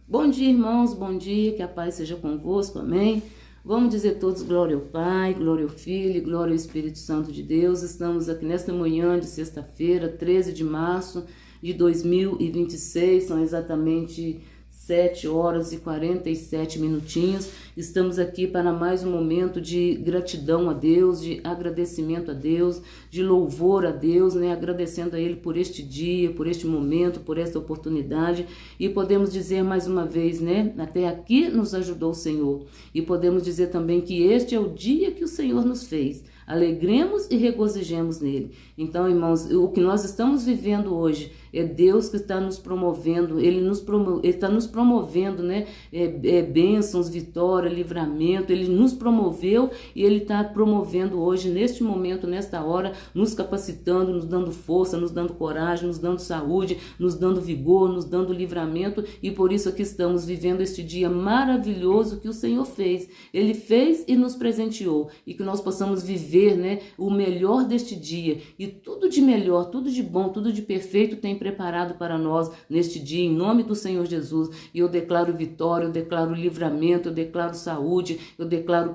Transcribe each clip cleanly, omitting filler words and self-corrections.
Bom dia, irmãos, bom dia, que a paz seja convosco, amém? Vamos dizer todos glória ao Pai, glória ao Filho, glória ao Espírito Santo de Deus. Estamos aqui nesta manhã de sexta-feira, 13 de março de 2026, são exatamente 7 horas e 47 minutinhos. Estamos aqui para mais um momento de gratidão a Deus, de agradecimento a Deus, de louvor a Deus, né? Agradecendo a Ele por este dia, por este momento, por esta oportunidade. E podemos dizer mais uma vez, né? Até aqui nos ajudou o Senhor. E podemos dizer também que este é o dia que o Senhor nos fez. Alegremos e regozijemos nele. Então, irmãos, o que nós estamos vivendo hoje é Deus que está nos promovendo, Ele está nos promovendo, né? Bênçãos, vitória, livramento, Ele nos promoveu e Ele está promovendo hoje, neste momento, nesta hora, nos capacitando, nos dando força, nos dando coragem, nos dando saúde, nos dando vigor, nos dando livramento, e por isso aqui estamos vivendo este dia maravilhoso que o Senhor fez. Ele fez e nos presenteou, e que nós possamos viver, né, o melhor deste dia, e tudo de melhor, tudo de bom, tudo de perfeito tem preparado para nós neste dia, em nome do Senhor Jesus. E eu declaro vitória, eu declaro livramento, eu declaro saúde, eu declaro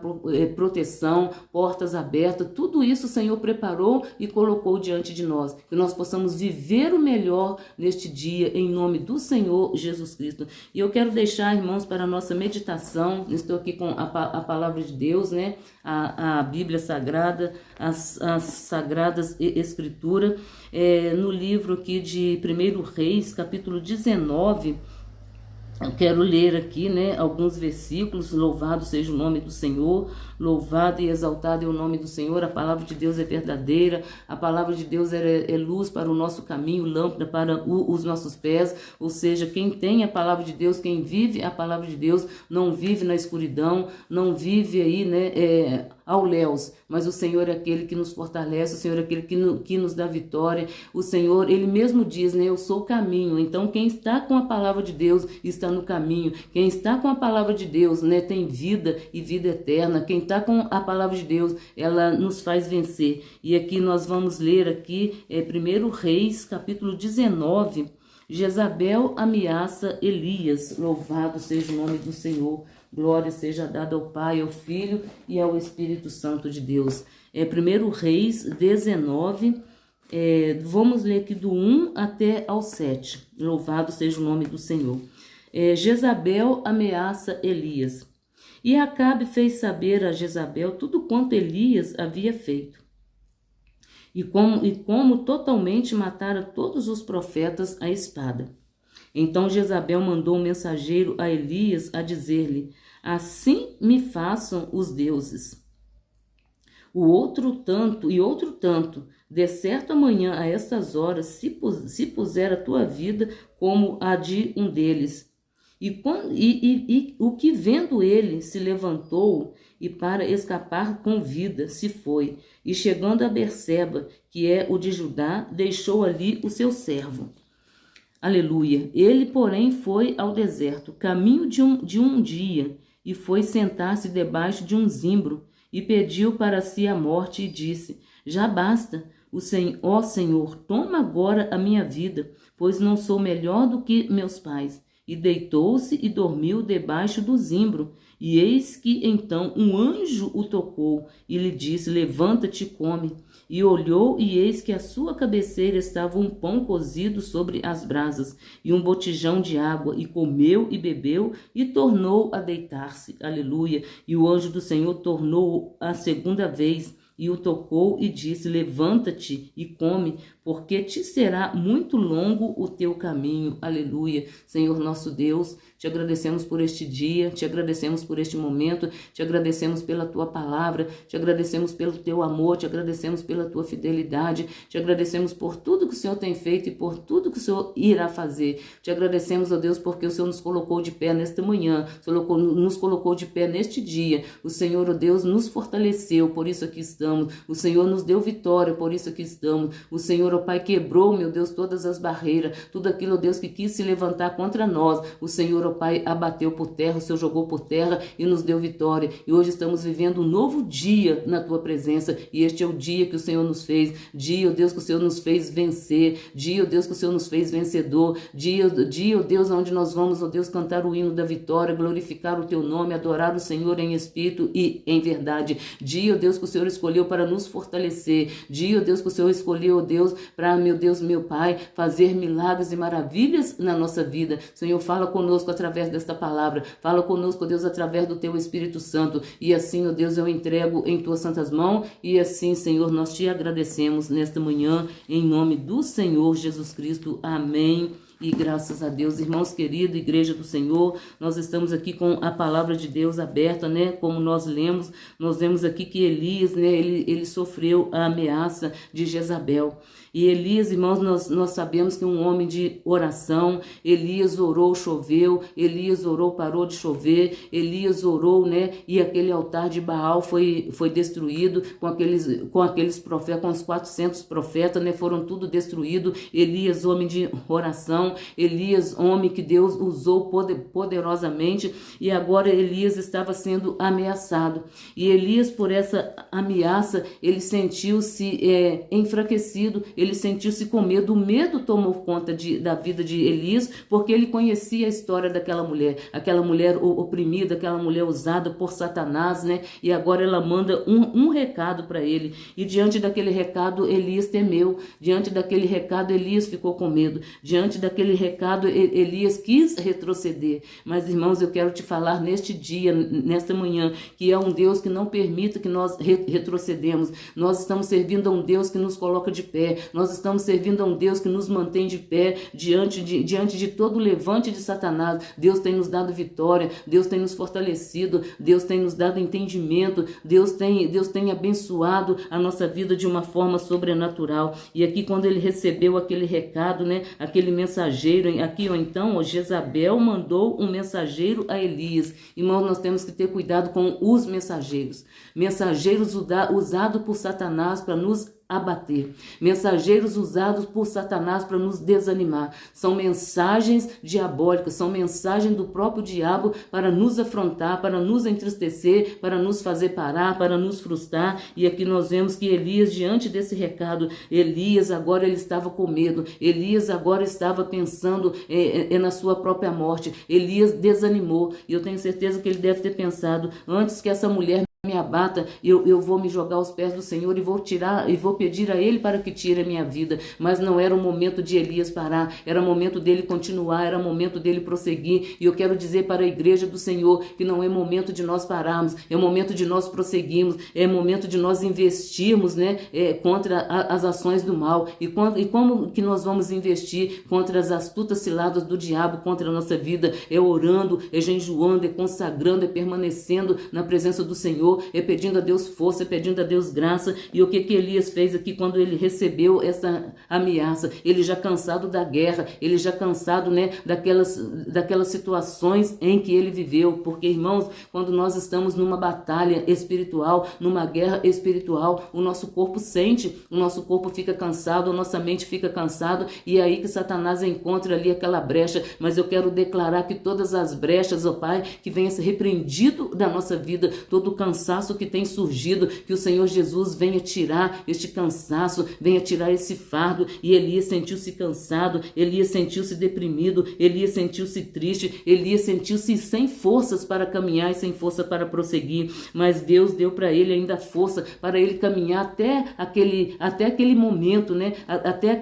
proteção, portas abertas, tudo isso o Senhor preparou e colocou diante de nós, que nós possamos viver o melhor neste dia, em nome do Senhor Jesus Cristo. E eu quero deixar, irmãos, para a nossa meditação, estou aqui com a palavra de Deus, né, a Bíblia Sagrada, as Sagradas Escrituras, no livro aqui de 1 Reis, capítulo 19, eu quero ler aqui, né, alguns versículos. Louvado seja o nome do Senhor, louvado e exaltado é o nome do Senhor. A palavra de Deus é verdadeira, a palavra de Deus é luz para o nosso caminho, lâmpada para os nossos pés. Ou seja, quem tem a palavra de Deus, quem vive a palavra de Deus, não vive na escuridão, não vive aí, né, ao léus, mas o Senhor é aquele que nos fortalece, o Senhor é aquele que nos dá vitória. O Senhor, Ele mesmo diz, né, eu sou o caminho. Então quem está com a palavra de Deus está no caminho, quem está com a palavra de Deus, né, tem vida e vida eterna. Quem está com a palavra de Deus, ela nos faz vencer. E aqui nós vamos ler aqui, 1 Reis, capítulo 19, Jezabel ameaça Elias. Louvado seja o nome do Senhor. Glória seja dada ao Pai, ao Filho e ao Espírito Santo de Deus. 1 Reis 19, vamos ler aqui do 1 até ao 7. Louvado seja o nome do Senhor. Jezabel ameaça Elias. E Acabe fez saber a Jezabel tudo quanto Elias havia feito. E como totalmente matara todos os profetas à espada. Então Jezabel mandou um mensageiro a Elias a dizer-lhe: assim me façam os deuses. Outro tanto, de certo amanhã a estas horas se puser a tua vida como a de um deles. E o que vendo ele se levantou e para escapar com vida se foi, e chegando a Berseba, que é o de Judá, deixou ali o seu servo. Aleluia. Ele, porém, foi ao deserto, caminho de um dia, e foi sentar-se debaixo de um zimbro, e pediu para si a morte, e disse: já basta, ó Senhor, toma agora a minha vida, pois não sou melhor do que meus pais. E deitou-se e dormiu debaixo do zimbro. E eis que então um anjo o tocou e lhe disse: levanta-te e come. E olhou, e eis que à sua cabeceira estava um pão cozido sobre as brasas e um botijão de água. E comeu e bebeu e tornou a deitar-se. Aleluia. E o anjo do Senhor tornou a segunda vez e o tocou e disse: levanta-te e come, porque te será muito longo o teu caminho. Aleluia. Senhor nosso Deus, te agradecemos por este dia, te agradecemos por este momento, te agradecemos pela tua palavra, te agradecemos pelo teu amor, te agradecemos pela tua fidelidade, te agradecemos por tudo que o Senhor tem feito e por tudo que o Senhor irá fazer. Te agradecemos, ó Deus, porque o Senhor nos colocou de pé nesta manhã, nos colocou de pé neste dia. O Senhor, ó Deus, nos fortaleceu, por isso aqui estamos. O Senhor nos deu vitória, por isso aqui estamos. O Senhor, Senhor, ó Pai, quebrou, meu Deus, todas as barreiras, tudo aquilo, ó Deus, que quis se levantar contra nós. O Senhor, ó Pai, abateu por terra, o Senhor jogou por terra e nos deu vitória. E hoje estamos vivendo um novo dia na tua presença. E este é o dia que o Senhor nos fez. Dia, ó Deus, que o Senhor nos fez vencer. Dia, ó Deus, que o Senhor nos fez vencedor. Dia, ó Deus, onde nós vamos, ó Deus, cantar o hino da vitória, glorificar o teu nome, adorar o Senhor em espírito e em verdade. Dia, ó Deus, que o Senhor escolheu para nos fortalecer. Dia, ó Deus, que o Senhor escolheu, ó Deus, para, meu Deus, meu Pai, fazer milagres e maravilhas na nossa vida. Senhor, fala conosco através desta palavra. Fala conosco, ó Deus, através do teu Espírito Santo. E assim, ó Deus, eu entrego em tuas santas mãos. E assim, Senhor, nós te agradecemos nesta manhã, em nome do Senhor Jesus Cristo. Amém. E graças a Deus, irmãos queridos, igreja do Senhor, nós estamos aqui com a palavra de Deus aberta, né? Como nós lemos, nós vemos aqui que Elias, né? Ele sofreu a ameaça de Jezabel. E Elias, irmãos, nós sabemos que é um homem de oração. Elias orou, choveu. Elias orou, parou de chover. Elias orou, né? E aquele altar de Baal foi destruído com aqueles profetas, com os 400 profetas, né? Foram tudo destruídos. Elias, homem de oração. Elias, homem que Deus usou poderosamente. E agora Elias estava sendo ameaçado. E Elias, por essa ameaça, ele sentiu-se enfraquecido. Ele sentiu-se com medo. O medo tomou conta da vida de Elias, porque ele conhecia a história daquela mulher oprimida, aquela mulher usada por Satanás, né? E agora ela manda um recado para ele. E diante daquele recado, Elias temeu. Diante daquele recado, Elias ficou com medo. Diante daquele recado, Elias quis retroceder. Mas, irmãos, eu quero te falar neste dia, nesta manhã, que é um Deus que não permita que nós retrocedemos. Nós estamos servindo a um Deus que nos coloca de pé. Nós estamos servindo a um Deus que nos mantém de pé diante de todo o levante de Satanás. Deus tem nos dado vitória, Deus tem nos fortalecido, Deus tem nos dado entendimento, Deus tem abençoado a nossa vida de uma forma sobrenatural. E aqui, quando ele recebeu aquele recado, né, aquele mensageiro, aqui, ó, então, ó, Jezabel mandou um mensageiro a Elias. Irmãos, nós temos que ter cuidado com os mensageiros usados por Satanás para nos abater, mensageiros usados por Satanás para nos desanimar. São mensagens diabólicas, são mensagens do próprio diabo para nos afrontar, para nos entristecer, para nos fazer parar, para nos frustrar. E aqui nós vemos que Elias, diante desse recado, Elias agora ele estava com medo, Elias agora estava pensando na sua própria morte. Elias desanimou, e eu tenho certeza que ele deve ter pensado: antes que essa mulher me abata, eu vou me jogar aos pés do Senhor e vou pedir a Ele para que tire a minha vida. Mas não era o momento de Elias parar, era o momento dele continuar, era o momento dele prosseguir. E eu quero dizer para a igreja do Senhor que não é momento de nós pararmos, é momento de nós prosseguirmos, é momento de nós investirmos, né, contra as ações do mal. E como que nós vamos investir contra as astutas ciladas do diabo contra a nossa vida? É orando, é jejuando, é consagrando, é permanecendo na presença do Senhor, é pedindo a Deus força, é pedindo a Deus graça. E o que Elias fez aqui quando ele recebeu essa ameaça? Ele já cansado da guerra, ele já cansado, né, daquelas situações em que ele viveu. Porque, irmãos, quando nós estamos numa batalha espiritual, numa guerra espiritual, o nosso corpo sente, o nosso corpo fica cansado, a nossa mente fica cansada, e é aí que Satanás encontra ali aquela brecha. Mas eu quero declarar que todas as brechas, ó Pai, que venha ser repreendido da nossa vida, todo o cansaço que tem surgido, que o Senhor Jesus venha tirar este cansaço, venha tirar esse fardo. E Elias sentiu-se cansado, Elias sentiu-se deprimido, Elias sentiu-se triste, Elias sentiu-se sem forças para caminhar e sem força para prosseguir. Mas Deus deu para ele ainda força para ele caminhar até aquele momento, né? Até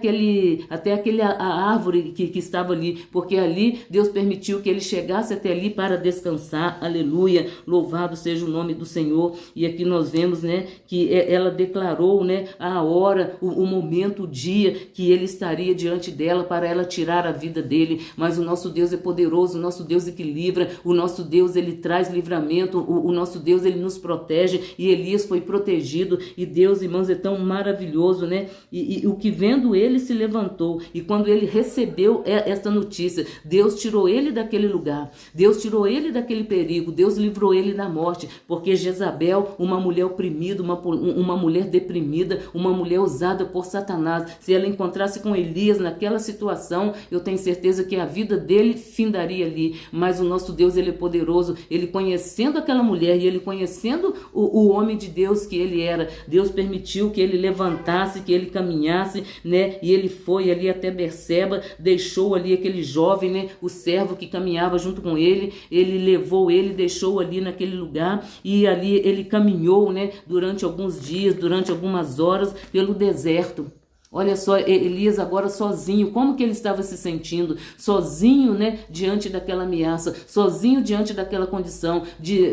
a árvore que estava ali, porque ali Deus permitiu que ele chegasse até ali para descansar. Aleluia, louvado seja o nome do Senhor. E aqui nós vemos, né, que ela declarou, né, a hora, o momento, o dia que ele estaria diante dela para ela tirar a vida dele. Mas o nosso Deus é poderoso, o nosso Deus é que livra, o nosso Deus ele traz livramento, o nosso Deus ele nos protege. E Elias foi protegido. E Deus, irmãos, é tão maravilhoso, né? E o que vendo ele se levantou, e quando ele recebeu esta notícia, Deus tirou ele daquele lugar, Deus tirou ele daquele perigo, Deus livrou ele da morte, porque Jezabel Jezabel, uma mulher oprimida, uma mulher deprimida, uma mulher usada por Satanás, se ela encontrasse com Elias naquela situação, eu tenho certeza que a vida dele findaria ali. Mas o nosso Deus, ele é poderoso. Ele, conhecendo aquela mulher e ele conhecendo o homem de Deus que ele era, Deus permitiu que ele levantasse, que ele caminhasse, né? E ele foi ali até Berseba, deixou ali aquele jovem, né? O servo que caminhava junto com ele, ele levou ele, deixou ali naquele lugar, e ali ele caminhou, né? Durante alguns dias, durante algumas horas pelo deserto. Olha só, Elias agora sozinho, como que ele estava se sentindo? Sozinho, né, diante daquela ameaça, sozinho diante daquela condição,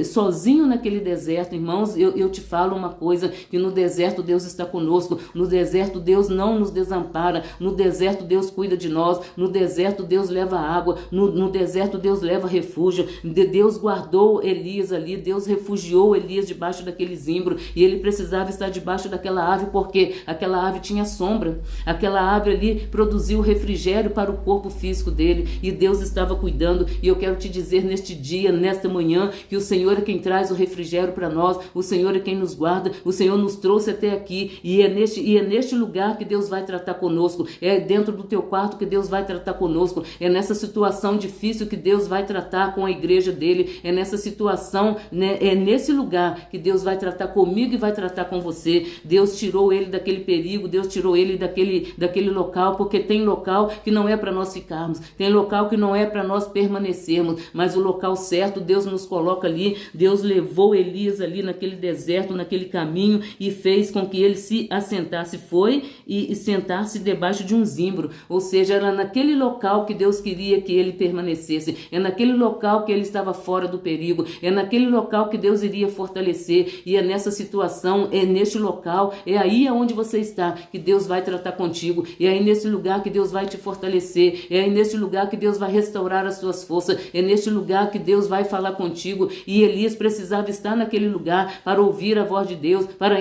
sozinho naquele deserto. Irmãos, eu te falo uma coisa, que no deserto Deus está conosco, no deserto Deus não nos desampara, no deserto Deus cuida de nós, no deserto Deus leva água, no deserto Deus leva refúgio. Deus guardou Elias ali, Deus refugiou Elias debaixo daquele zimbro, e ele precisava estar debaixo daquela árvore, porque aquela árvore tinha sombra. Aquela árvore ali produziu refrigério para o corpo físico dele, e Deus estava cuidando. E eu quero te dizer neste dia, nesta manhã, que o Senhor é quem traz o refrigério para nós, o Senhor é quem nos guarda, o Senhor nos trouxe até aqui, e é neste lugar que Deus vai tratar conosco, é dentro do teu quarto que Deus vai tratar conosco, é nessa situação difícil que Deus vai tratar com a igreja dele, é nessa situação, né, é nesse lugar que Deus vai tratar comigo e vai tratar com você. Deus tirou ele daquele perigo, Deus tirou ele daquele local, porque tem local que não é para nós ficarmos, tem local que não é para nós permanecermos, mas o local certo Deus nos coloca ali. Deus levou Elias ali naquele deserto, naquele caminho, e fez com que ele se assentasse, foi e sentasse debaixo de um zimbro, ou seja, era naquele local que Deus queria que ele permanecesse, é naquele local que ele estava fora do perigo, é naquele local que Deus iria fortalecer, e é nessa situação, é neste local, é aí aonde você está, que Deus vai tratar contigo, é aí nesse lugar que Deus vai te fortalecer, é aí nesse lugar que Deus vai restaurar as suas forças, é neste lugar que Deus vai falar contigo. E Elias precisava estar naquele lugar para ouvir a voz de Deus, para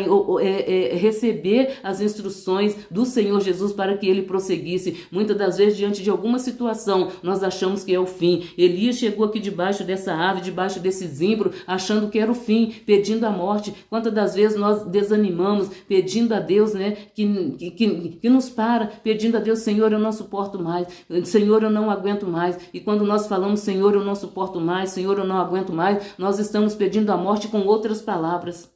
receber as instruções do Senhor Jesus para que ele prosseguisse. Muitas das vezes, diante de alguma situação, nós achamos que é o fim. Elias chegou aqui debaixo dessa árvore, debaixo desse zimbro, achando que era o fim, pedindo a morte. Quantas das vezes nós desanimamos, pedindo a Deus, né, que nos para, pedindo a Deus: Senhor, eu não suporto mais, Senhor, eu não aguento mais. E quando nós falamos: Senhor, eu não suporto mais, Senhor, eu não aguento mais, nós estamos pedindo a morte com outras palavras.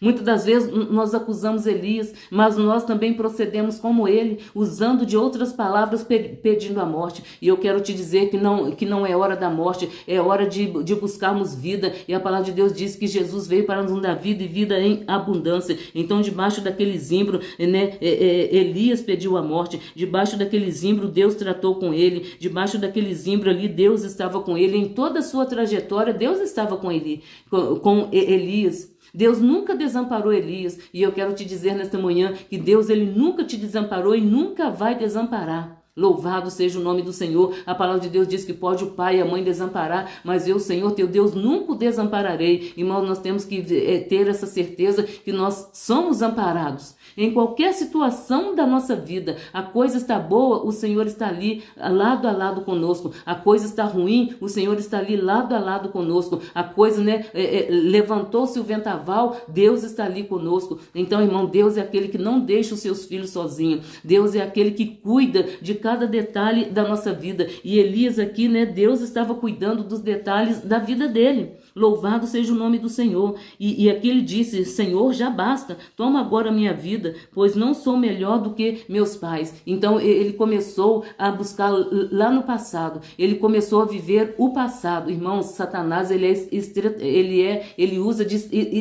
Muitas das vezes nós acusamos Elias, mas nós também procedemos como ele, usando de outras palavras, pedindo a morte. E eu quero te dizer que não é hora da morte, é hora de buscarmos vida. E a palavra de Deus diz que Jesus veio para nos dar vida, e vida em abundância. Então, debaixo daquele zimbro, né, Elias pediu a morte. Debaixo daquele zimbro, Deus tratou com ele. Debaixo daquele zimbro ali, Deus estava com ele. Em toda a sua trajetória, Deus estava com ele, com Elias. Deus nunca desamparou Elias, e eu quero te dizer nesta manhã que Deus, ele nunca te desamparou e nunca vai desamparar. Louvado seja o nome do Senhor. A palavra de Deus diz que pode o pai e a mãe desamparar, mas eu, Senhor, teu Deus, nunca o desampararei. Irmãos, nós temos que ter essa certeza que nós somos amparados. Em qualquer situação da nossa vida, a coisa está boa, o Senhor está ali lado a lado conosco. A coisa está ruim, o Senhor está ali lado a lado conosco. A coisa, né, levantou-se o vendaval, Deus está ali conosco. Então, irmão, Deus é aquele que não deixa os seus filhos sozinhos. Deus é aquele que cuida de cada detalhe da nossa vida. E Elias aqui, né, Deus estava cuidando dos detalhes da vida dele. Louvado seja o nome do Senhor. E aqui ele disse: Senhor, já basta, toma agora a minha vida, pois não sou melhor do que meus pais. Então ele começou a buscar lá no passado, ele começou a viver o passado. Irmãos, Satanás, ele usa de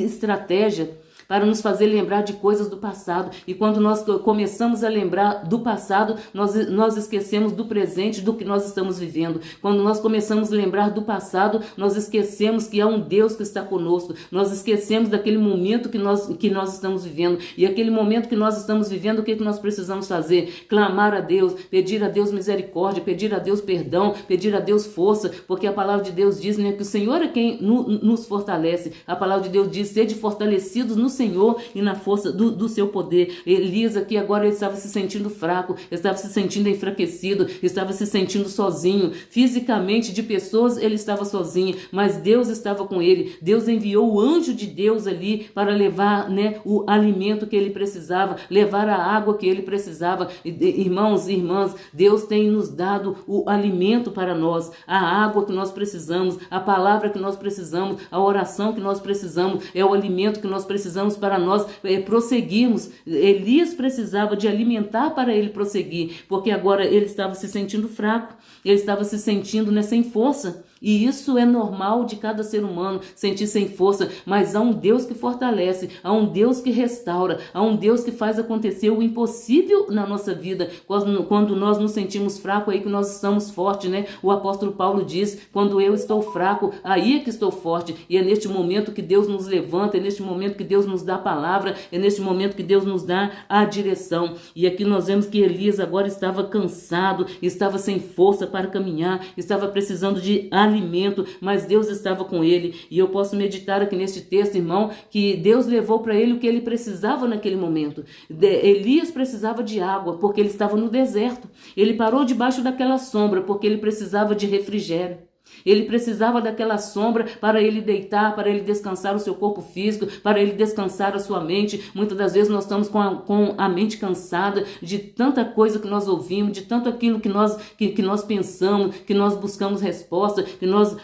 estratégia para nos fazer lembrar de coisas do passado. E quando nós começamos a lembrar do passado, nós esquecemos do presente, do que nós estamos vivendo. Quando nós começamos a lembrar do passado, nós esquecemos que há um Deus que está conosco. Nós esquecemos daquele momento que nós estamos vivendo. E aquele momento que nós estamos vivendo, o que nós precisamos fazer? Clamar a Deus, pedir a Deus misericórdia, pedir a Deus perdão, pedir a Deus força, porque a palavra de Deus diz, né, que o Senhor é quem nos fortalece. A palavra de Deus diz: sede fortalecidos no Senhor e na força do seu poder. Elias aqui agora ele estava se sentindo fraco, estava se sentindo enfraquecido, estava se sentindo sozinho. Fisicamente, de pessoas, ele estava sozinho, mas Deus estava com ele. Deus enviou o anjo de Deus ali para levar, né, o alimento que ele precisava, levar a água que ele precisava. Irmãos e irmãs, Deus tem nos dado o alimento para nós, a água que nós precisamos, a palavra que nós precisamos, a oração que nós precisamos, é o alimento que nós precisamos para nós prosseguirmos. Elias precisava de alimentar para ele prosseguir, porque agora ele estava se sentindo fraco, ele estava se sentindo, né, sem força. E isso é normal de cada ser humano, sentir sem força, mas há um Deus que fortalece, há um Deus que restaura, há um Deus que faz acontecer o impossível na nossa vida. Quando nós nos sentimos fracos, aí que nós estamos fortes, né? O apóstolo Paulo diz, quando eu estou fraco, aí é que estou forte. E é neste momento que Deus nos levanta, é neste momento que Deus nos dá a palavra, é neste momento que Deus nos dá a direção. E aqui nós vemos que Elias agora estava cansado, estava sem força para caminhar, estava precisando de alimento, mas Deus estava com ele. E eu posso meditar aqui neste texto, irmão, que Deus levou para ele o que ele precisava naquele momento. Elias precisava de água, porque ele estava no deserto. Ele parou debaixo daquela sombra, porque ele precisava de refrigério. Ele precisava daquela sombra para ele deitar, para ele descansar o seu corpo físico, para ele descansar a sua mente. Muitas das vezes nós estamos com a mente cansada de tanta coisa que nós ouvimos, de tanto aquilo que nós pensamos, que nós buscamos resposta, que nós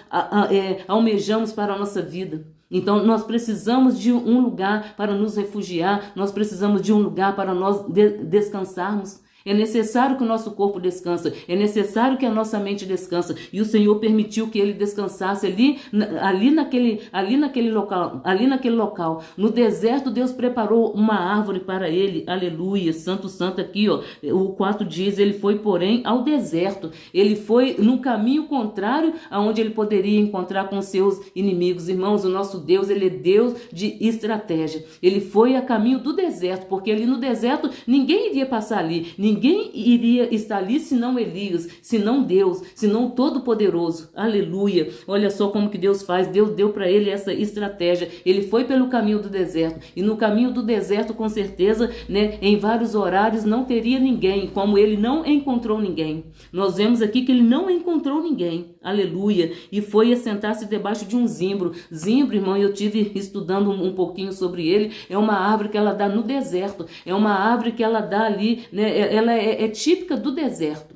almejamos para a nossa vida. Então nós precisamos de um lugar para nos refugiar, nós precisamos de um lugar para nós descansarmos. É necessário que o nosso corpo descanse, é necessário que a nossa mente descanse. E o Senhor permitiu que ele descansasse ali naquele local. No deserto, Deus preparou uma árvore para ele. Aleluia, santo aqui, ó. O 4 diz, ele foi, porém, ao deserto. Ele foi no caminho contrário aonde ele poderia encontrar com seus inimigos. Irmãos, o nosso Deus, ele é Deus de estratégia. Ele foi a caminho do deserto, porque ali no deserto ninguém iria passar ali. Ninguém iria estar ali senão Elias, senão Deus, senão o Todo-Poderoso. Aleluia. Olha só como que Deus faz. Deus deu para ele essa estratégia. Ele foi pelo caminho do deserto. E no caminho do deserto, com certeza, né, em vários horários não teria ninguém, como ele não encontrou ninguém. Nós vemos aqui que ele não encontrou ninguém. Aleluia. E foi assentar-se debaixo de um zimbro. Zimbro, irmão, eu tive estudando um pouquinho sobre ele. É uma árvore que ela dá no deserto. É uma árvore que ela dá ali, né? Ela é típica do deserto.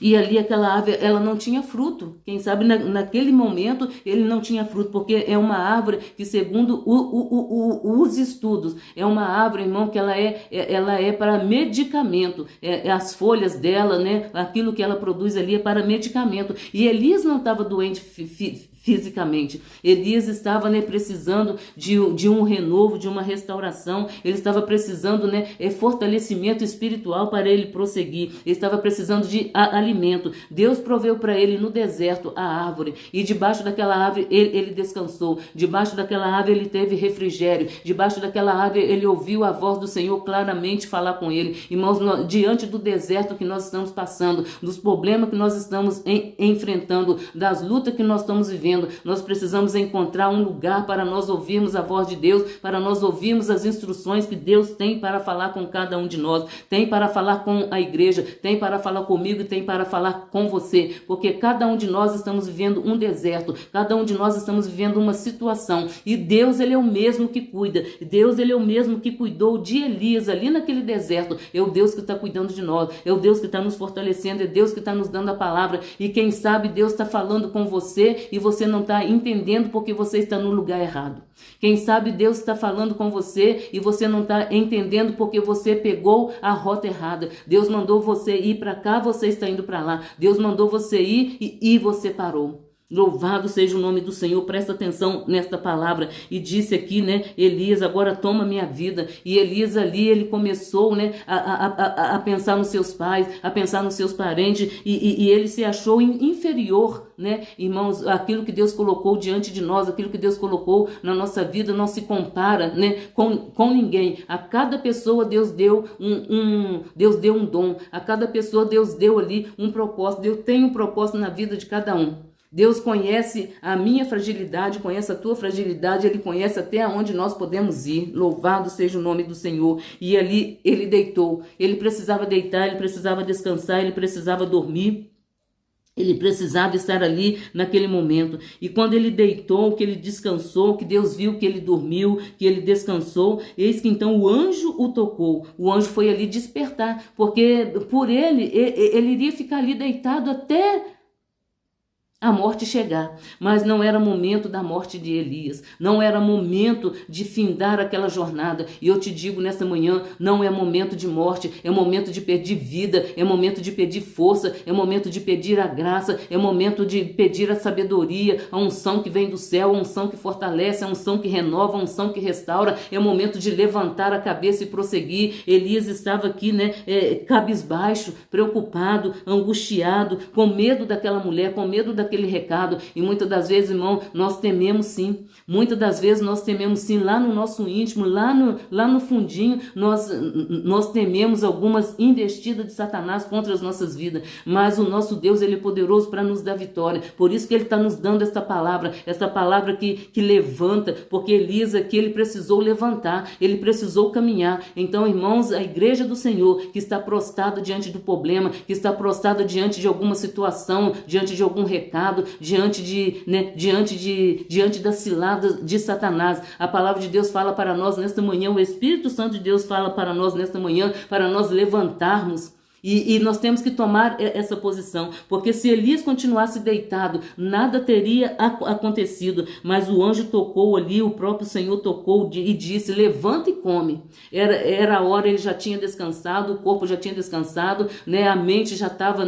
E ali aquela árvore, ela não tinha fruto. Quem sabe naquele momento ele não tinha fruto, porque é uma árvore que, segundo os estudos, é uma árvore, irmão, que ela é para medicamento. As folhas dela, né, aquilo que ela produz ali é para medicamento. E Elias não estava doente fisicamente. Elias estava, né, precisando de um renovo, de uma restauração. Ele estava precisando, né, fortalecimento espiritual para ele prosseguir. Ele estava precisando de alimento. Deus proveu para ele no deserto a árvore. E debaixo daquela árvore ele descansou. Debaixo daquela árvore ele teve refrigério. Debaixo daquela árvore ele ouviu a voz do Senhor claramente falar com ele. Irmãos, diante do deserto que nós estamos passando, dos problemas que nós estamos enfrentando, das lutas que nós estamos vivendo, nós precisamos encontrar um lugar para nós ouvirmos a voz de Deus, para nós ouvirmos as instruções que Deus tem para falar com cada um de nós, tem para falar com a igreja, tem para falar comigo e tem para falar com você, porque cada um de nós estamos vivendo um deserto, cada um de nós estamos vivendo uma situação, e Deus, ele é o mesmo que cuida. Deus, ele é o mesmo que cuidou de Elias ali naquele deserto. É o Deus que está cuidando de nós, é o Deus que está nos fortalecendo, é Deus que está nos dando a palavra. E quem sabe Deus está falando com você e você não está entendendo porque você está no lugar errado. Quem sabe Deus está falando com você e você não está entendendo porque você pegou a rota errada. Deus mandou você ir para cá, você está indo para lá. Deus mandou você ir e você parou. Louvado seja o nome do Senhor. Presta atenção nesta palavra. E disse aqui, né, Elias, agora toma minha vida. E Elias ali, ele começou, né, a pensar nos seus pais, a pensar nos seus parentes, e ele se achou inferior, né, irmãos. Aquilo que Deus colocou diante de nós, aquilo que Deus colocou na nossa vida não se compara, né, com ninguém. A cada pessoa Deus deu Deus deu um dom. A cada pessoa Deus deu ali um propósito. Deus tem um propósito na vida de cada um. Deus conhece a minha fragilidade, conhece a tua fragilidade, Ele conhece até onde nós podemos ir. Louvado seja o nome do Senhor. E ali ele deitou. Ele precisava deitar, ele precisava descansar, ele precisava dormir. Ele precisava estar ali naquele momento. E quando ele deitou, que ele descansou, que Deus viu que ele dormiu, que ele descansou, eis que então o anjo o tocou. O anjo foi ali despertar, porque por ele iria ficar ali deitado até a morte chegar, mas não era momento da morte de Elias, não era momento de findar aquela jornada. E eu te digo nesta manhã, não é momento de morte, é momento de pedir vida, é momento de pedir força, é momento de pedir a graça, é momento de pedir a sabedoria, a unção que vem do céu, a unção que fortalece, a unção que renova, a unção que restaura. É momento de levantar a cabeça e prosseguir. Elias estava aqui, cabisbaixo, preocupado, angustiado, com medo daquela mulher, com medo daquele recado. E muitas das vezes, irmão, nós tememos sim. Muitas das vezes nós tememos sim, lá no nosso íntimo, lá no fundinho, nós tememos algumas investidas de Satanás contra as nossas vidas. Mas o nosso Deus, ele é poderoso para nos dar vitória. Por isso que ele está nos dando esta palavra que levanta, porque Elias aqui, ele precisou levantar, ele precisou caminhar. Então, irmãos, a igreja do Senhor, que está prostrada diante do problema, que está prostrada diante de alguma situação, diante de algum recado, diante das ciladas de Satanás, a palavra de Deus fala para nós nesta manhã, o Espírito Santo de Deus fala para nós nesta manhã, para nós levantarmos. E nós temos que tomar essa posição, porque se Elias continuasse deitado, nada teria acontecido. Mas o anjo tocou ali, o próprio Senhor tocou e disse: levanta e come. Era a hora, ele já tinha descansado, o corpo já tinha descansado, a mente já estava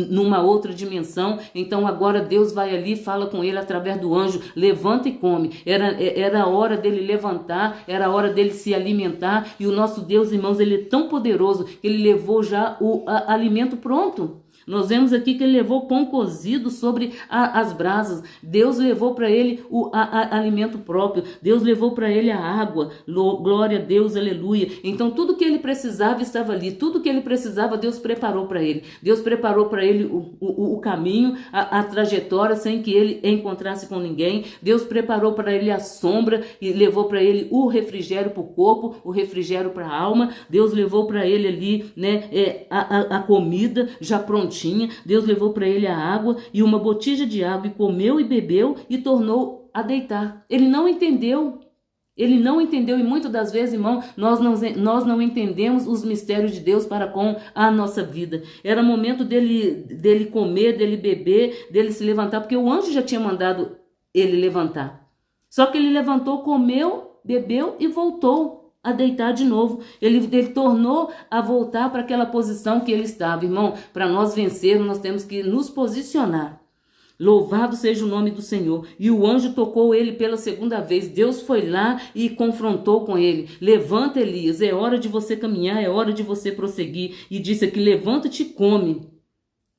numa outra dimensão. Então agora Deus vai ali e fala com ele através do anjo: levanta e come. Era a hora dele levantar, era a hora dele se alimentar. E o nosso Deus, irmãos, ele é tão poderoso que ele levou já o alimento pronto. Nós vemos aqui que ele levou pão cozido sobre as brasas. Deus levou para ele o alimento próprio. Deus levou para ele a água. Glória a Deus, aleluia. Então tudo que ele precisava estava ali. Tudo que ele precisava, Deus preparou para ele. Deus preparou para ele o caminho, a trajetória, sem que ele encontrasse com ninguém. Deus preparou para ele a sombra e levou para ele o refrigério para o corpo, o refrigério para a alma. Deus levou para ele ali a comida já prontinha. Deus levou para ele a água e uma botija de água, e comeu e bebeu e tornou a deitar. Ele não entendeu. Ele não entendeu, e muitas das vezes, irmão, nós não entendemos os mistérios de Deus para com a nossa vida. Era momento dele comer, dele beber, dele se levantar, porque o anjo já tinha mandado ele levantar. Só que ele levantou, comeu, bebeu e voltou a deitar de novo. Ele tornou a voltar para aquela posição que ele estava. Irmão, para nós vencermos, nós temos que nos posicionar. Louvado seja o nome do Senhor. E o anjo tocou ele pela segunda vez. Deus foi lá e confrontou com ele. Levanta, Elias, é hora de você caminhar, é hora de você prosseguir. E disse aqui: levanta-te e come,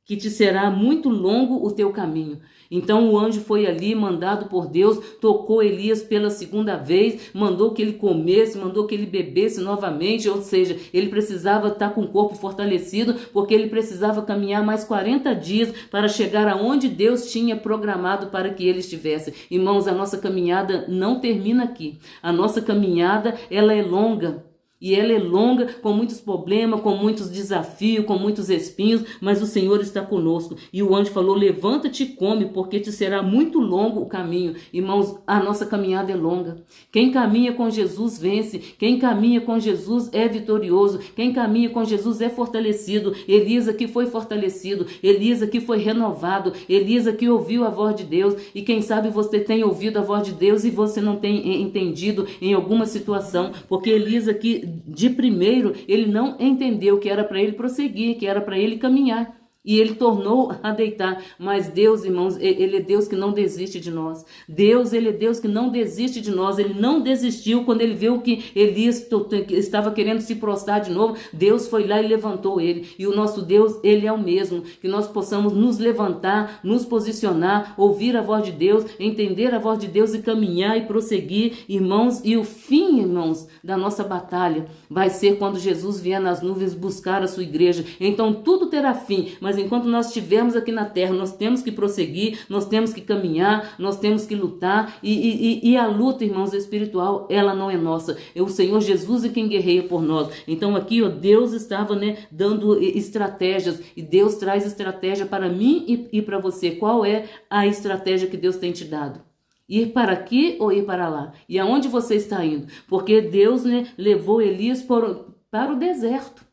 que te será muito longo o teu caminho. Então o anjo foi ali, mandado por Deus, tocou Elias pela segunda vez, mandou que ele comesse, mandou que ele bebesse novamente, ou seja, ele precisava estar com o corpo fortalecido, porque ele precisava caminhar mais 40 dias para chegar aonde Deus tinha programado para que ele estivesse. Irmãos, a nossa caminhada não termina aqui. A nossa caminhada, ela é longa. E ela é longa, com muitos problemas, com muitos desafios, com muitos espinhos, mas o Senhor está conosco. E o anjo falou: levanta-te e come, porque te será muito longo o caminho. Irmãos, a nossa caminhada é longa. Quem caminha com Jesus vence. Quem caminha com Jesus é vitorioso. Quem caminha com Jesus é fortalecido. Elias aqui foi fortalecido. Elias aqui foi renovado. Elias aqui ouviu a voz de Deus. E quem sabe você tem ouvido a voz de Deus e você não tem entendido em alguma situação, porque Elias aqui, de primeiro, ele não entendeu que era para ele prosseguir, que era para ele caminhar. E ele tornou a deitar. Mas Deus, irmãos, ele é Deus que não desiste de nós. Deus, ele é Deus que não desiste de nós. Ele não desistiu quando ele viu que Elias estava querendo se prostrar de novo. Deus foi lá e levantou ele. E o nosso Deus, ele é o mesmo. Que nós possamos nos levantar, nos posicionar, ouvir a voz de Deus, entender a voz de Deus e caminhar e prosseguir, irmãos. E o fim, irmãos, da nossa batalha vai ser quando Jesus vier nas nuvens buscar a sua igreja. Então tudo terá fim, mas mas enquanto nós estivermos aqui na terra, nós temos que prosseguir, nós temos que caminhar, nós temos que lutar, e a luta, irmãos, espiritual, ela não é nossa, é o Senhor Jesus quem guerreia por nós. Então aqui, ó, Deus estava, né, dando estratégias, e Deus traz estratégia para mim e para você. Qual é a estratégia que Deus tem te dado? Ir para aqui ou ir para lá? E aonde você está indo? Porque Deus, né, levou Elias para o deserto.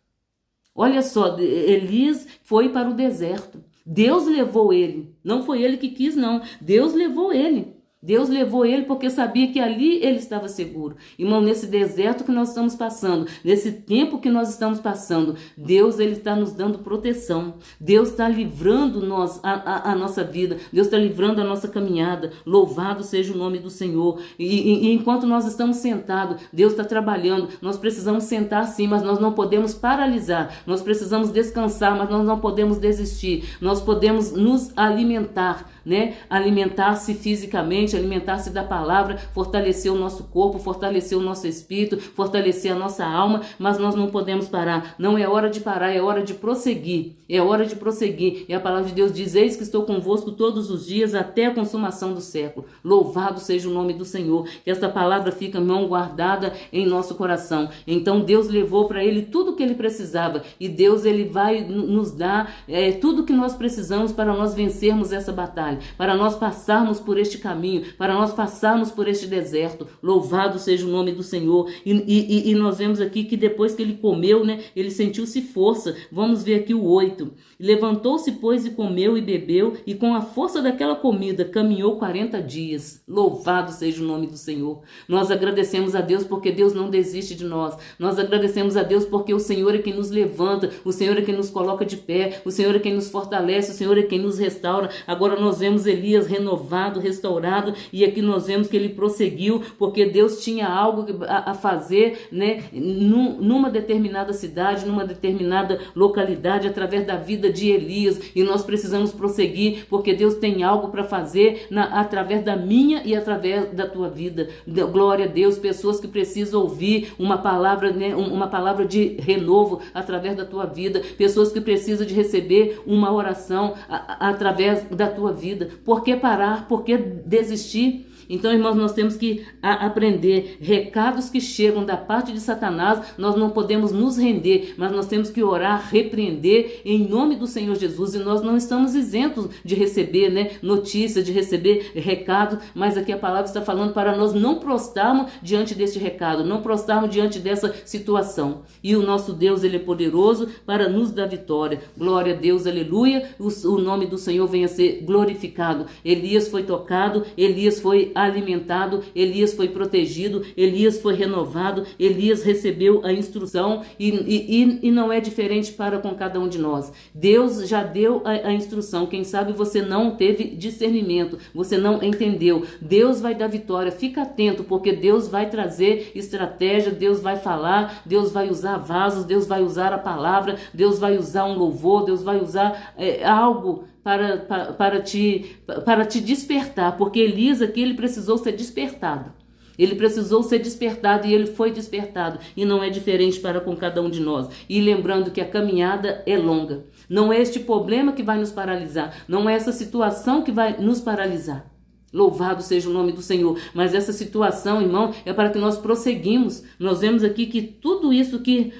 Olha só, Elias foi para o deserto. Deus levou ele. Não foi ele que quis, não. Deus levou ele. Deus levou ele porque sabia que ali ele estava seguro. Irmão, nesse deserto que nós estamos passando, nesse tempo que nós estamos passando, Deus, ele está nos dando proteção. Deus está livrando a nossa vida. Deus está livrando a nossa caminhada. Louvado seja o nome do Senhor. E enquanto nós estamos sentados, Deus está trabalhando. Nós precisamos sentar sim, mas nós não podemos paralisar. Nós precisamos descansar, mas nós não podemos desistir. Nós podemos nos alimentar, né? Alimentar-se fisicamente, alimentar-se da palavra, fortalecer o nosso corpo, fortalecer o nosso espírito, fortalecer a nossa alma, mas nós não podemos parar. Não é hora de parar, é hora de prosseguir. É hora de prosseguir. E a palavra de Deus diz: eis que estou convosco todos os dias até a consumação do século. Louvado seja o nome do Senhor. Que esta palavra fica, irmão, guardada em nosso coração. Então Deus levou para ele tudo o que ele precisava, e Deus, ele vai nos dar tudo que nós precisamos para nós vencermos essa batalha, para nós passarmos por este caminho, para nós passarmos por este deserto. Louvado seja o nome do Senhor. E nós vemos aqui que depois que ele comeu, né, ele sentiu-se força. Vamos ver aqui o 8. Levantou-se, pois, e comeu e bebeu, e com a força daquela comida caminhou 40 dias. Louvado seja o nome do Senhor. Nós agradecemos a Deus porque Deus não desiste de nós. Nós agradecemos a Deus porque o Senhor é quem nos levanta, o Senhor é quem nos coloca de pé, o Senhor é quem nos fortalece, o Senhor é quem nos restaura. Agora nós vemos Elias renovado, restaurado, e aqui nós vemos que ele prosseguiu, porque Deus tinha algo a fazer, né, numa determinada cidade, numa determinada localidade, através da vida de Elias, e nós precisamos prosseguir, porque Deus tem algo para fazer através da minha e através da tua vida. Glória a Deus. Pessoas que precisam ouvir uma palavra, né, uma palavra de renovo através da tua vida, pessoas que precisam de receber uma oração através da tua vida. Por que parar? Por que desistir? Então, irmãos, nós temos que aprender. Recados que chegam da parte de Satanás, nós não podemos nos render, mas nós temos que orar, repreender em nome do Senhor Jesus. E nós não estamos isentos de receber, né, notícias, de receber recados, mas aqui a palavra está falando para nós não prostrarmos diante deste recado, não prostrarmos diante dessa situação. E o nosso Deus, ele é poderoso para nos dar vitória. Glória a Deus, aleluia. O nome do Senhor venha a ser glorificado. Elias foi tocado, Elias foi alimentado, Elias foi protegido, Elias foi renovado, Elias recebeu a instrução, e não é diferente para com cada um de nós. Deus já deu a instrução. Quem sabe você não teve discernimento, você não entendeu. Deus vai dar vitória. Fica atento, porque Deus vai trazer estratégia, Deus vai falar, Deus vai usar vasos, Deus vai usar a palavra, Deus vai usar um louvor, Deus vai usar algo para te despertar, porque Elias aqui, ele precisou ser despertado. Ele precisou ser despertado, e ele foi despertado, e não é diferente para com cada um de nós. E lembrando que a caminhada é longa. Não é este problema que vai nos paralisar, não é essa situação que vai nos paralisar. Louvado seja o nome do Senhor. Mas essa situação, irmão, é para que nós prosseguimos. Nós vemos aqui que tudo isso que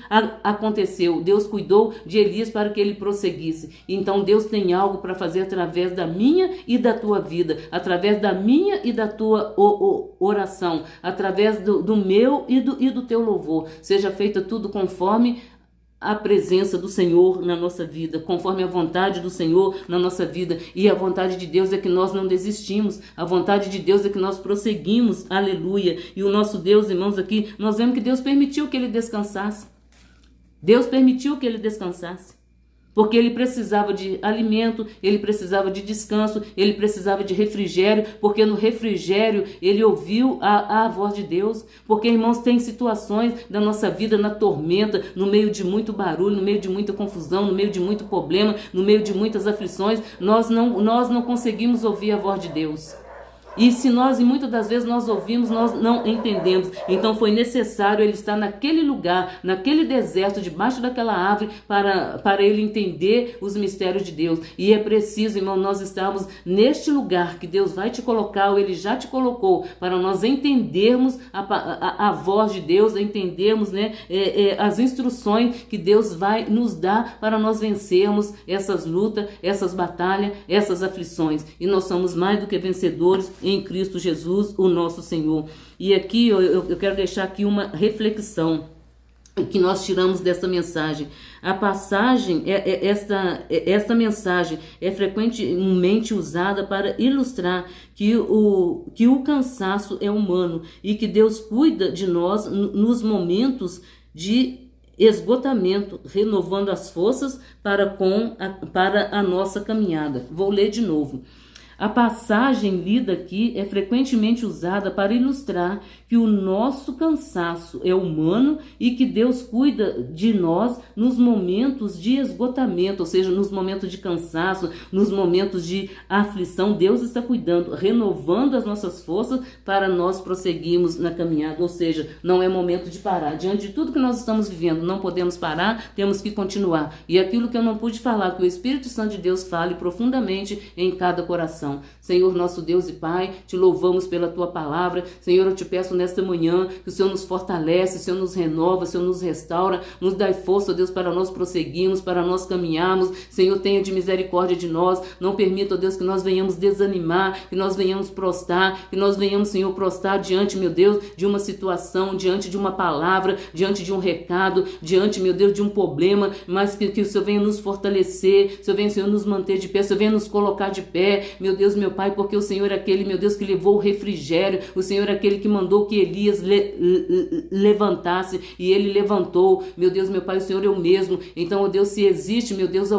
aconteceu, Deus cuidou de Elias para que ele prosseguisse. Então Deus tem algo para fazer através da minha e da tua vida, através da minha e da tua oração, através do meu e do teu louvor. Seja feito tudo conforme a presença do Senhor na nossa vida, conforme a vontade do Senhor na nossa vida. E a vontade de Deus é que nós não desistimos, a vontade de Deus é que nós prosseguimos, aleluia. E o nosso Deus, irmãos, aqui nós vemos que Deus permitiu que ele descansasse. Deus permitiu que ele descansasse, porque ele precisava de alimento, ele precisava de descanso, ele precisava de refrigério, porque no refrigério ele ouviu a voz de Deus. Porque, irmãos, tem situações da nossa vida na tormenta, no meio de muito barulho, no meio de muita confusão, no meio de muito problema, no meio de muitas aflições, nós não conseguimos ouvir a voz de Deus. E se nós, e muitas das vezes nós ouvimos, nós não entendemos. Então foi necessário ele estar naquele lugar, naquele deserto, debaixo daquela árvore, para ele entender os mistérios de Deus. E é preciso, irmão, nós estarmos neste lugar que Deus vai te colocar, ou ele já te colocou, para nós entendermos a voz de Deus, entendermos, né, as instruções que Deus vai nos dar para nós vencermos essas lutas, essas batalhas, essas aflições. E nós somos mais do que vencedores em Cristo Jesus, o nosso Senhor. E aqui eu quero deixar aqui uma reflexão que nós tiramos dessa mensagem. A passagem, esta mensagem é frequentemente usada para ilustrar que o cansaço é humano e que Deus cuida de nós nos momentos de esgotamento, renovando as forças para a nossa caminhada. Vou ler de novo. A passagem lida aqui é frequentemente usada para ilustrar que o nosso cansaço é humano e que Deus cuida de nós nos momentos de esgotamento, ou seja, nos momentos de cansaço, nos momentos de aflição. Deus está cuidando, renovando as nossas forças para nós prosseguirmos na caminhada, ou seja, não é momento de parar. Diante de tudo que nós estamos vivendo, não podemos parar, temos que continuar. E aquilo que eu não pude falar, que o Espírito Santo de Deus fale profundamente em cada coração. Senhor, nosso Deus e Pai, te louvamos pela tua palavra. Senhor, eu te peço nesta manhã que o Senhor nos fortalece, o Senhor nos renova, o Senhor nos restaura, nos dá força, Deus, para nós prosseguirmos, para nós caminharmos. Senhor, tenha de misericórdia de nós, não permita, Deus, que nós venhamos desanimar, que nós venhamos prostrar, que nós venhamos, Senhor, prostrar diante, meu Deus, de uma situação, diante de uma palavra, diante de um recado, diante, meu Deus, de um problema, mas que o Senhor venha nos fortalecer, o Senhor venha, Senhor, nos manter de pé, o Senhor venha nos colocar de pé, meu Deus, meu Pai, porque o Senhor é aquele, meu Deus, que levou o refrigério, o Senhor é aquele que mandou que Elias levantasse, e ele levantou, meu Deus, meu Pai, o Senhor é o mesmo. Então, ó Deus, se existe, meu Deus,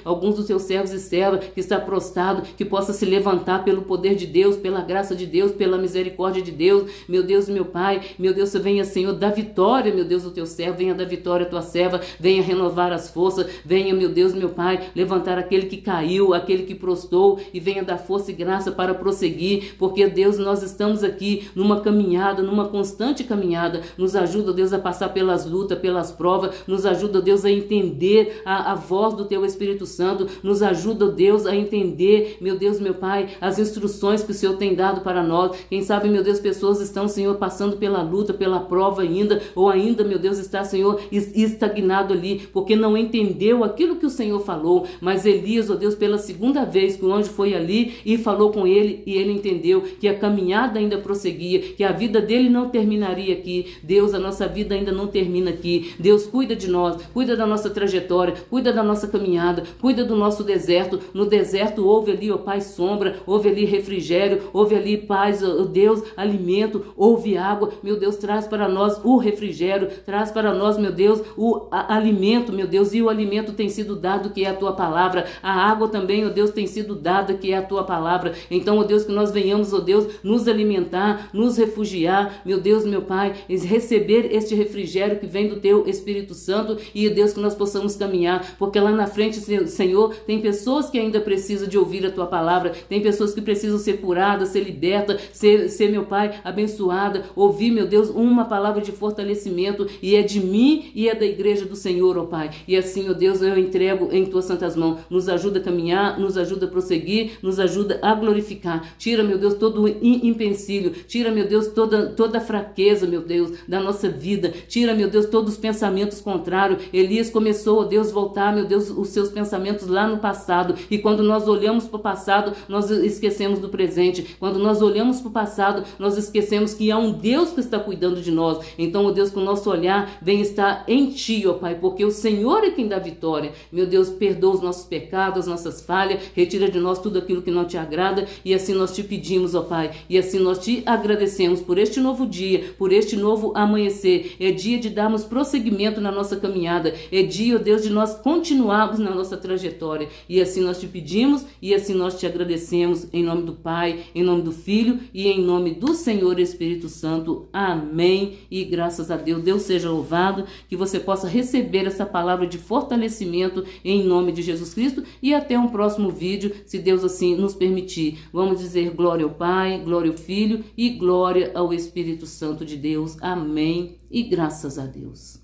alguns dos teus servos e servas que está prostrado, que possa se levantar pelo poder de Deus, pela graça de Deus, pela misericórdia de Deus, meu Deus, meu Pai, meu Deus, venha, Senhor, da vitória, meu Deus, o teu servo, venha da vitória a tua serva, venha renovar as forças, venha, meu Deus, meu Pai, levantar aquele que caiu, aquele que prostou, e venha dar força e graça para prosseguir, porque, Deus, nós estamos aqui numa caminhada, numa constante caminhada. Nos ajuda, Deus, a passar pelas lutas, pelas provas, nos ajuda, Deus, a entender a voz do teu Espírito Santo, nos ajuda, Deus, a entender, meu Deus, meu Pai, as instruções que o Senhor tem dado para nós. Quem sabe, meu Deus, pessoas estão, Senhor, passando pela luta, pela prova ainda, ou ainda, meu Deus, está, Senhor, estagnado ali, porque não entendeu aquilo que o Senhor falou. Mas Elias, ó Deus, pela segunda vez que o anjo foi ali e falou com ele, e ele entendeu que a caminhada ainda prosseguia, que a vida dele não terminaria aqui. Deus, a nossa vida ainda não termina aqui. Deus, cuida de nós, cuida da nossa trajetória, cuida da nossa caminhada, cuida do nosso deserto. No deserto houve ali, ó Pai, sombra, houve ali refrigério, houve ali paz, ó Deus, alimento, houve água. Meu Deus, traz para nós o refrigério, traz para nós, meu Deus, o alimento, meu Deus, e o alimento tem sido dado, que é a tua palavra. A água também, ó Deus, tem sido dada, que é a tua palavra. Então, ó Deus, que nós venhamos, ó Deus, nos alimentar, nos refugiar, meu Deus, meu Pai, receber este refrigério que vem do teu Espírito Santo, e, Deus, que nós possamos caminhar, porque lá na frente, Senhor, tem pessoas que ainda precisam de ouvir a tua palavra, tem pessoas que precisam ser curadas, ser libertas, ser, meu Pai, abençoada, ouvir, meu Deus, uma palavra de fortalecimento, e é de mim e é da igreja do Senhor, ó Pai. E assim, ó Deus, eu entrego em tuas santas mãos. Nos ajuda a caminhar, nos ajuda a prosseguir, nos ajuda a glorificar. Tira, meu Deus, todo o empecilho, tira, meu Deus, toda a fraqueza, meu Deus, da nossa vida. Tira, meu Deus, todos os pensamentos contrários. Elias começou, ó Deus, voltar, meu Deus, os seus pensamentos lá no passado. E quando nós olhamos para o passado, nós esquecemos do presente. Quando nós olhamos para o passado, nós esquecemos que há um Deus que está cuidando de nós. Então, ó Deus, que o nosso olhar vem estar em Ti, ó Pai, porque o Senhor é quem dá vitória. Meu Deus, perdoa os nossos pecados, as nossas falhas, retira de nós tudo aquilo que não Te agrada, e assim nós Te pedimos, ó Pai, e assim nós Te agradecemos por este novo dia, por este novo amanhecer. É dia de darmos prosseguimento na nossa caminhada, é dia, ó Deus, de nós continuarmos na nossa trajetória, e assim nós Te pedimos, e assim nós Te agradecemos, em nome do Pai, em nome do Filho e em nome do Senhor Espírito Santo. Amém. E graças a Deus, Deus seja louvado, que você possa receber essa palavra de fortalecimento em nome de Jesus Cristo, e até um próximo vídeo, se Deus assim assim nos permitir. Vamos dizer glória ao Pai, glória ao Filho e glória ao Espírito Santo de Deus. Amém e graças a Deus.